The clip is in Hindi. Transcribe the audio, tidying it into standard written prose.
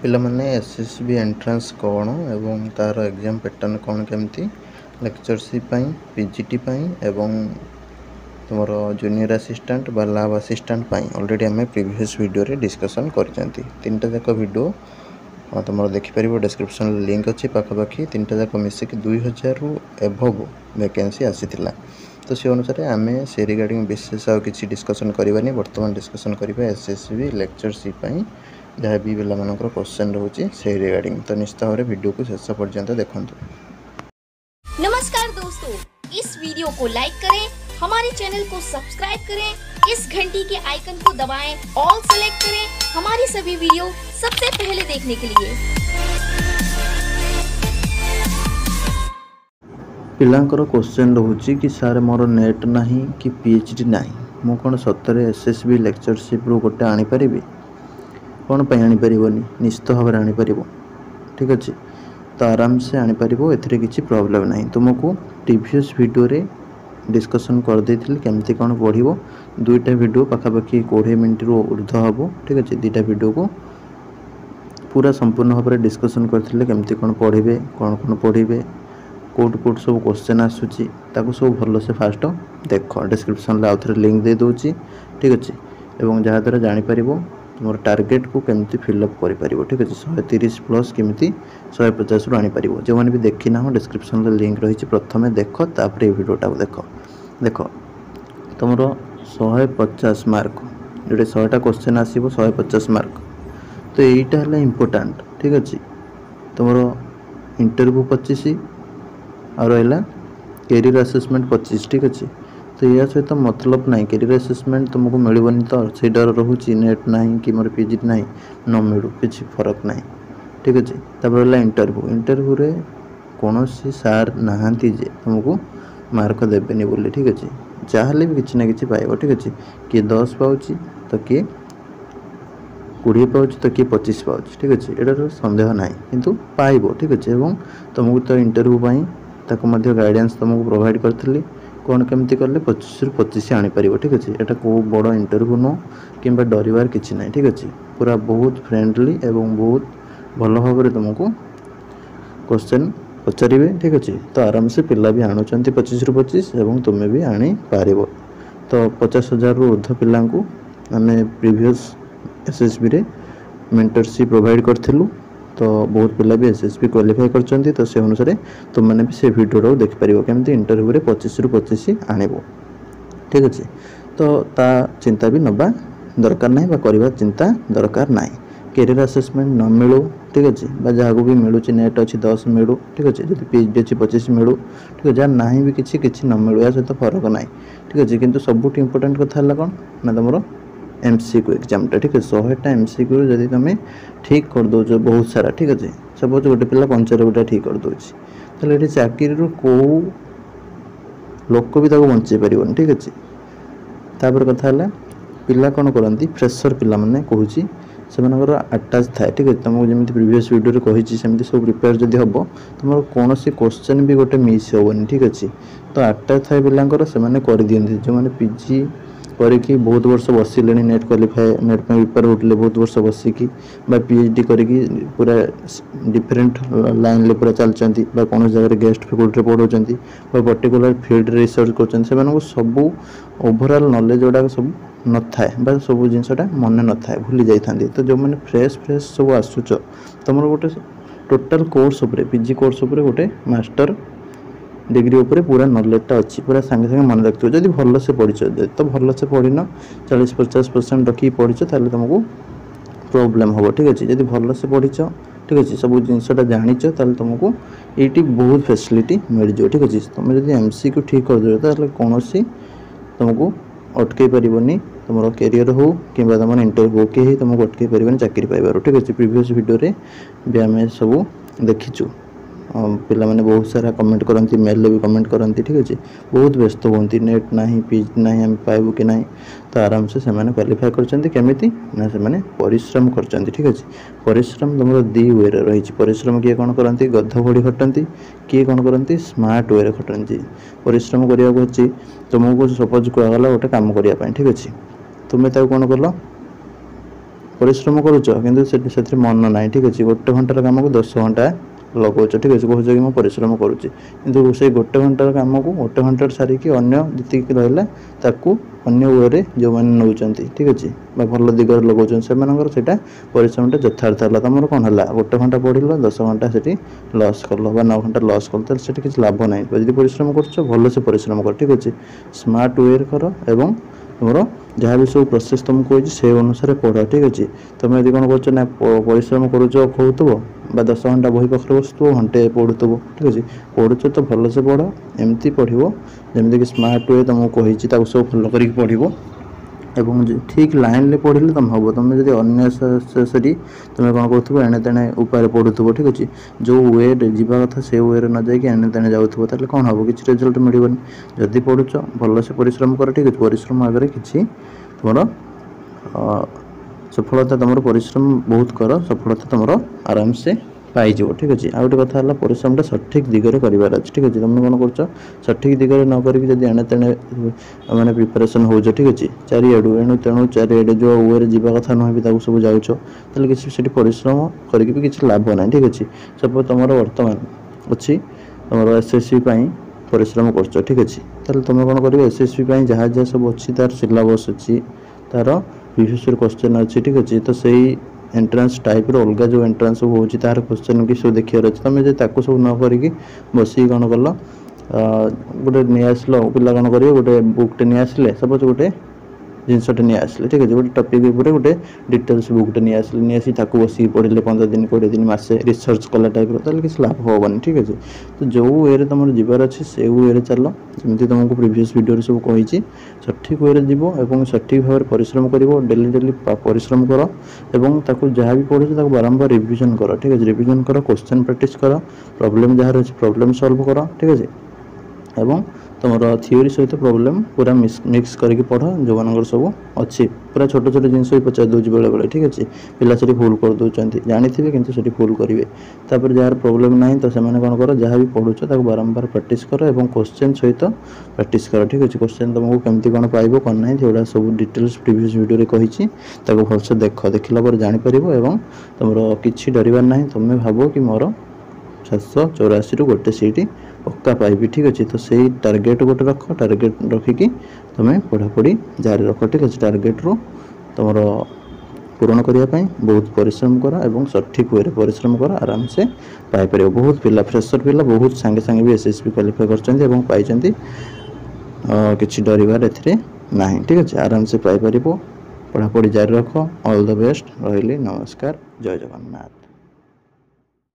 ପିଲାମାନେ ଏସ୍ଏସ୍ବି ଏଣ୍ଟ୍ରାନ୍ସ କ'ଣ ଏବଂ ତା'ର ଏକ୍ଜାମ୍ ପ୍ୟାଟର୍ନ କ'ଣ କେମିତି ଲେକ୍ଚରସିପ୍ ପାଇଁ ପିଜିଟି ପାଇଁ ଏବଂ ତୁମର ଜୁନିୟର ଆସିଷ୍ଟାଣ୍ଟ ବା ଲ୍ୟାବ୍ ଆସିଷ୍ଟାଣ୍ଟ ପାଇଁ ଅଲରେଡ଼ି ଆମେ ପ୍ରିଭିୟସ୍ ଭିଡ଼ିଓରେ ଡିସ୍କସନ୍ କରିଛନ୍ତି। ତିନିଟା ଯାକ ଭିଡ଼ିଓ ତୁମର ଦେଖିପାରିବ, ଡେସ୍କ୍ରିପ୍ସନ୍ରେ ଲିଙ୍କ୍ ଅଛି। ପାଖାପାଖି ତିନିଟା ଯାକ ମିଶିକି 2000ରୁ ଏଭବ୍ ଭ୍ୟାକେନ୍ସି ଆସିଥିଲା। ତ ସେ ଅନୁସାରେ ଆମେ ସେ ରିଗାର୍ଡ଼ିଂ ବିଶେଷ ଆଉ କିଛି ଡିସ୍କସନ୍ କରିବାନି। ବର୍ତ୍ତମାନ ଡିସ୍କସନ୍ କରିବା ଏସ୍ଏସ୍ବି ଲେକ୍ଚରସିପ୍ ପାଇଁ जहाँ भी पिलामानଙ୍କର क्वेश्चन रोचे से रिगार्डिंग। तो निश्चित भाव वीडियो को शेष पर्यंत देखो। नमस्कार दोस्तों, इस वीडियो को लाइक करें, हमारे चैनल को सब्सक्राइब करें, इस घंटी के आइकन को दबाएं, ऑल सेलेक्ट करें हमारी सभी वीडियो सबसे पहले देखने के लिए। पिलांकर क्वेश्चन रोचे कि सर मोर नेट नहीं कि पीएचडी नहीं, मु कौन सतरे एसएसबी लेक्चरशिप रू गोटे आनी परिबी कौन पे आनीपारनि? निश्चित भाव में आनीपर। ठीक अच्छे, तो आराम से आनीपर, ए किसी प्रॉब्लम ना। तुमको प्रीवियस वीडियो रे डिस्कसन कर देथिल केमती कौन पढ़ो। दुईटा वीडियो पाखापाखि 20 मिनट रू ऊर्ध हम। ठीक अच्छे, दुईटा वीडियो को पूरा संपूर्ण भाव में डिस्कसन करते केमती कौन पढ़े, कौन कौन पढ़े, कौट सब क्वेश्चन आसूची सब भल से फास्ट देख। डिस्क्रिप्शन आउ थे लिंक दे दूची। ठीक अच्छे, एवं जहाँद्वारा जापर तुम टार्गेट को केमती फिलअप कर। ठीक अच्छे, 130 प्लस केमती 150 रू आनीपर। जो मैंने भी देखी ना, डिस्क्रिप्शन लिंक रही। प्रथम देख, तापर ये वीडियोटा देख। देख तुम 150 मार्क जो 100टा क्वेश्चन आसो 150 मार्क, तो यहीटा है इम्पोर्टाट। ठीक अच्छे, तुम इंटरव्यू 25 और रहा कैरियर असेसमेंट 25। ठीक अच्छे, तो या सहित मतलब ना कैरियर असेसमेंट तुमको मिलबनी, तो से डर रोचे नेट ना कि मोर पीजी ना न मिलू, किसी फरक ना। ठीक अच्छे, तापर इंटरव्यू। इंटरव्यू रे कौन सार नहांती जे तुमको मार्क देवेनि बोली। ठीक अच्छे, जहाँ भी किसी ना कि पाइब। ठीक अच्छे, किए 10 पाँच तो किए 20 पाँच तो किए 25 पाँच। ठीक अच्छे, यार सन्देह ना किंतु पाइब। ठीक अच्छे, और तुमको तो इंटरव्यू गाइडेंस तुमको प्रोवाइड करी कौन केमती कले 25 रू 25 आनीपर। ठीक अच्छे, यहाँ कौ बड़ इंटरव्यू नुह कि डरबार किसी ना। ठीक अच्छे, पूरा बहुत फ्रेंडली एवं बहुत भल भाव में तुमको क्वेश्चन पचारे। ठीक अच्छे, तो आराम से पिला भी आणुंट 25 रू 25 और तुम्हें भी आनीपर। तो 50,000 रू ऊर्ध पिला आम प्रीवियस एसएसबी रे मेंटरशिप प्रोवाइड करूँ। तो बहुत पिला भी एसएसबी क्वालिफाई करछंती। तो से अनुसार तुमने भी से वीडियो देखिपर केमती इंटरव्यू रे 25 रू 25 आणब। ठीक अच्छे, तो ता चिंता भी नबा दरकार ना, करवा चिंता दरकार ना। कैरियर असेसमेंट न मिलू। ठीक अच्छे, जहाँ को भी मिलूँ नेट अच्छी 10 मिलू। ठीक अच्छे, जब पीएचडी अच्छी 25 मिलू। ठीक है, जहाँ ना भी किसी न मिलू, या सहित फरक ना। ठीक अच्छे, किंतु सबुठ इंपोर्टेंट कथा है कौन ना तुम एमसीक्यू एग्जामटा। ठीक है, 100टा एमसीक्यू जब तुम ठीक कर दो बहुत सारा। ठीक अच्छे, सपोज गोटे पिला 95टा ठीक कर दूसरी, तो ये चाकरी कौ लोक भी बंचे पार। ठीक अच्छे, तापर कथा है पिला कौन करती फ्रेशर पिला माने कहूँ से आटाच थाए। ठीक है, तुमको जमी प्रीवियस वीडियो कही सेमती सब प्रिपेयर जब हम तुम कौन क्वेश्चन भी गोटे मिस हेनी। ठीक अच्छे, तो आटाच थाए पिलांकर से कर दिखती जो मैंने पीजी करके बहुत वर्ष बसिले नेट क्वालिफाई नेट प्रिपेयर होते बहुत वर्ष बसिकी पीएचडी करके पूरा डिफरेंट लाइन ले पूरा चलती कौन जगह गेस्ट फैकल्टी पढ़ाऊँ पर्टिकुलर फील्ड रिसर्च कर सब ओवरऑल नॉलेज गुड़ा सब न था सब जिनसा मन न था भूली जाती। तो जो मैंने फ्रेश सब आसुच तुम गोटे टोटाल कोर्स पीजी कोर्स गोटे मास्टर डिग्री उपरे पूरा नॉलेजटा अच्छी, पूरा सांगे सांगे मन रखिए। जब भल से पढ़ीच तो भल से पढ़न 40-50% रखी पढ़ीच ताले तुमको प्रॉब्लम हम। ठीक अच्छे, जब भल से पढ़ीच ठीक अच्छे सब जिनसा जानीच ताले तुमको ये बहुत फैसिलिटी मिल जाए। ठीक अच्छे, तुम जब एमसीक्यू ठीक कर दे कौन तुमको अटकई पारनी तुम कैरियर हो कि तुम इंटरव्यू के तुमको अटकई पार चाकरी पाइबार। ठीक अच्छे, प्रीवियस वीडियो रे भी आम सब देखीचु। पिला माने बहुत सारा कमेंट करती, मेल भी कमेंट करती। ठीक अच्छे, बहुत व्यस्त होती नेट ना पीजी ना आम पाइबू कि ना। तो आराम से क्वालिफाई करमी ना से परिश्रम कर। ठीक अच्छे, परिश्रम तुम दी वे रही। परिश्रम किए कौन करती गध भड़ी खटती, किए कौन करती स्मार्ट वे खटती। परिश्रम करने तुमको सपोज कहगला गोटे कम करने। ठीक अच्छे, तुम्हें कौन कल परिश्रम करुच कि मन ना ठीक अच्छे गोटे घंटार कम को 10 घंटा लगाउछ ठीक अच्छे कहूँ कि परिश्रम करुच्ची किंतु से गोटे घंटार कम को गोटे घंटा सारिकी अन्य जी रहा ताकू अन्य वे जो मैंने नौकरी ठीक अच्छे भल दिगरे लगाउछन से परिश्रम यथार्थ है तुम कौन है गोटे घंटा पढ़ 10 घंटा से लस कल 9 घंटा लस कल तो किसी लाभ ना यदि परिश्रम कर भल से परिश्रम कर ठीक अच्छे स्मार्ट वे कर एवं तुम जहाँ भी सब प्रोसेस तुमको होती से अनुसार पढ़ ठीक अच्छे तुम यदि कौन कर परिश्रम करुच कहूब 10 घंटा बही पाखे बसुव घंटे पढ़ुव ठीक अच्छे पढ़ुच तो भल से पढ़ एमती पढ़ जमीक स्मार्ट वे तुमको कही सब फलो कर पढ़ एवं ठीक लाइन पढ़ले तुम हम तुम जब अनेसेसरी तुम कौन कर एणे तेणे उपाय पढ़ुव ठीक अच्छे जो वे जावा कथा से वे न जाकि एणे तेणे जाऊँ ताले कौन हम किसी रिजल्ट मिलनी जदि पढ़ुच भल से परिश्रम कर ठीक अच्छे परिश्रम आगे किसी तुम सफलता तुम परिश्रम बहुत कर सफलता तुम आराम से पाइज ठीक अच्छे आ गए कथा है परिश्रम सठिक दिगरे करार अच्छे ठीक अच्छे तुम कौन कर सठिक दिगरे न करी एणे तेणे मैंने प्रिपेरेसन हो ठीक अच्छे चारिआडू एणु तेणु चारिआडे जो वे जावा कथा नुह सब जाऊँ तो किसी परिश्रम करके किसी लाभ ना ठीक अच्छे सब तुम बर्तमान अच्छी तुम एसएससी परिश्रम कर ठीक अच्छे ताल तुम कौन कर एसएससी जहाँ जहाँ सब अच्छी तार सिलेबस अच्छी तार प्रीवियस क्वेश्चन अच्छी ठीक अच्छे तो सही एंट्रांस टाइप रो अलग जो एंट्रांस सब होची तार क्वेश्चन की सब देखिए अच्छे तुम जो ताकू सब न करी बस कौन कल गोटे नहीं आसल पिला कौन करेंगे गोटे बुकटे नहीं आसिले सपोज गोटे जिनसटे नहीं आसिले ठीक अच्छे गोटे टपिक उपर गोटे डिटेल्स बुकटे नहीं आसिले नहीं आसी ताकू बस पढ़ले 15 दिन 20 दिन मसे रिसर्च कला टाइप रो किसी लाभ हेनी ठीक अच्छे तो जो वे तुम जीवार अच्छे से वे चल जमी तुमको प्रीवियस वीडियो सब कही सठिक वे जीव और सठिक भाव परिश्रम कर डेली डेली परिश्रम कर एवं ताकू जहाँ भी पढ़ुच बारंबार रिविजन कर ठीक अच्छे रिविजन कर क्वेश्चन प्रैक्टिस कर प्रॉब्लम जहाँ रही प्रॉब्लम सॉल्व कर ठीक अच्छे एवं तुम थियोरी सहित प्रॉब्लम पूरा मिक्स करके पढ़ जो मान सब अच्छी पूरा छोट छोट जिनस भी पचार दूसरी बेले बेले ठीक अच्छे पिला से फुल कर दौरान जानी थे कि फुल करेंगे तापर जार प्रॉब्लम ना तो से कौन कर जहाँ भी पढ़ुच बारंबार प्रैक्टिस कर और क्वेश्चन सहित प्रैक्टिस कर ठीक अच्छे क्वेश्चन तुमको केमती कौन पाइब कौन ना से सब डिटेल्स प्रीवियस वीडियो कही भलसे देख देखला जापर और तुम कि डरबार ना तुम भाव कि मोर 784 रु गोटे सीट पक्का पाइबी ठीक अच्छे तो सही टार्गेट गोटे रख टार्गेट रखिकी तुम्हें पढ़ापढ़ी जारी रख ठीक अच्छे टार्गेट रू तुम पूरण करने बहुत परिश्रम कर एवं सठिक वे परिश्रम कर आराम से पाइपर बहुत पिला फ्रेशर पिला बहुत सांगे सांगे भी एसएससी क्वालिफाई कर पाई किसी डरबार ना ठीक अच्छे आराम से पाइपर पढ़ापढ़ी जारी रख ऑल द बेस्ट रही नमस्कार जय जगन्नाथ।